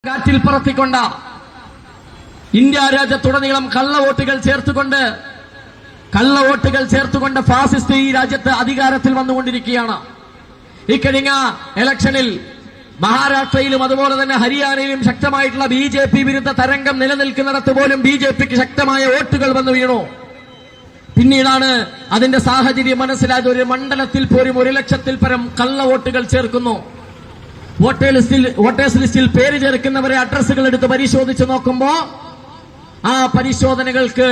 കാറ്റിൽ പറത്തിക്കൊണ്ട ഇന്ത്യ രാജ്യത്തുടനീളം കള്ളവോട്ടുകൾ ചേർത്തുകൊണ്ട് ഫാസിസ്റ്റ് ഈ രാജ്യത്ത് അധികാരത്തിൽ വന്നുകൊണ്ടിരിക്കുകയാണ്. ഇക്കഴിഞ്ഞ ഇലക്ഷനിൽ മഹാരാഷ്ട്രയിലും അതുപോലെ തന്നെ ഹരിയാനയിലും ശക്തമായിട്ടുള്ള BJP വിരുദ്ധ തരംഗം നിലനിൽക്കുന്നിടത്ത് പോലും BJPക്ക് ശക്തമായ വോട്ടുകൾ വന്നു വീണു. പിന്നീടാണ് അതിന്റെ സാഹചര്യം മനസ്സിലായത്. ഒരു മണ്ഡലത്തിൽ പോലും 1 ലക്ഷത്തിൽ പരം കള്ളവോട്ടുകൾ ചേർക്കുന്നു. വോട്ടേഴ്സ് ലിസ്റ്റിൽ പേര് ചേർക്കുന്നവരെ അഡ്രസ്സുകൾ എടുത്ത് പരിശോധിച്ച് നോക്കുമ്പോ ആ പരിശോധനകൾക്ക്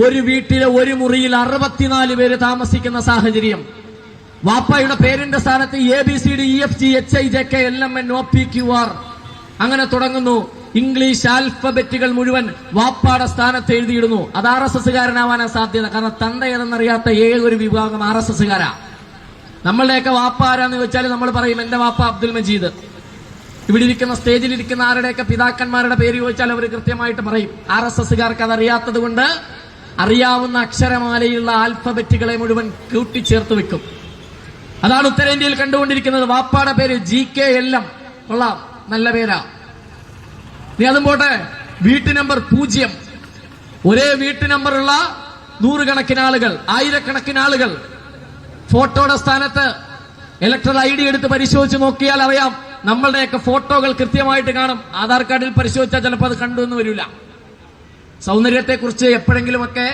ഒരു വീട്ടിലെ ഒരു മുറിയിൽ 64 പേര് താമസിക്കുന്ന സാഹചര്യം. വാപ്പയുടെ പേരിന്റെ സ്ഥാനത്ത് ABCD EFG HIJK LMN OPQR അങ്ങനെ തുടങ്ങുന്നു. ഇംഗ്ലീഷ് ആൽഫബറ്റുകൾ മുഴുവൻ വാപ്പാടെ സ്ഥാനത്ത് എഴുതിയിടുന്നു. അത് RSSകാരനാവാനാ സാധ്യത. കാരണം തന്ത ഏതെന്നറിയാത്ത ഏതൊരു വിഭാഗം RSSകാരാ. നമ്മളുടെയൊക്കെ വാപ്പ ആരാന്ന് ചോദിച്ചാൽ നമ്മൾ പറയും എന്റെ വാപ്പ അബ്ദുൽ മജീദ്. ഇവിടെ ഇരിക്കുന്ന സ്റ്റേജിലിരിക്കുന്ന ആരുടെയൊക്കെ പിതാക്കന്മാരുടെ പേര് ചോദിച്ചാൽ അവർ കൃത്യമായിട്ട് പറയും. RSSകാർക്ക് അതറിയാത്തത് കൊണ്ട് അറിയാവുന്ന അക്ഷരമാലയിലുള്ള ആൽഫബറ്റുകളെ മുഴുവൻ കൂട്ടിച്ചേർത്ത് വെക്കും. അതാണ് ഉത്തരേന്ത്യയിൽ കണ്ടുകൊണ്ടിരിക്കുന്നത്. വാപ്പാടെ പേര് GKLM. കൊള്ളാം, നല്ല പേരാ. നീ അതും പോട്ടെ, വീട്ടു നമ്പർ 0. ഒരേ വീട്ടു നമ്പറുള്ള 100 കണക്കിന് ആളുകൾ, 1000 ആളുകൾ. ഫോട്ടോയുടെ സ്ഥാനത്ത് ഇലക്ട്രൽ ID എടുത്ത് പരിശോധിച്ച് നോക്കിയാൽ അറിയാം. നമ്മളുടെയൊക്കെ ഫോട്ടോകൾ കൃത്യമായിട്ട് കാണും. ആധാർ കാർഡിൽ പരിശോധിച്ചാൽ ചിലപ്പോൾ അത് കണ്ടു എന്ന് വരില്ല. സൗന്ദര്യത്തെക്കുറിച്ച് എപ്പോഴെങ്കിലുമൊക്കെ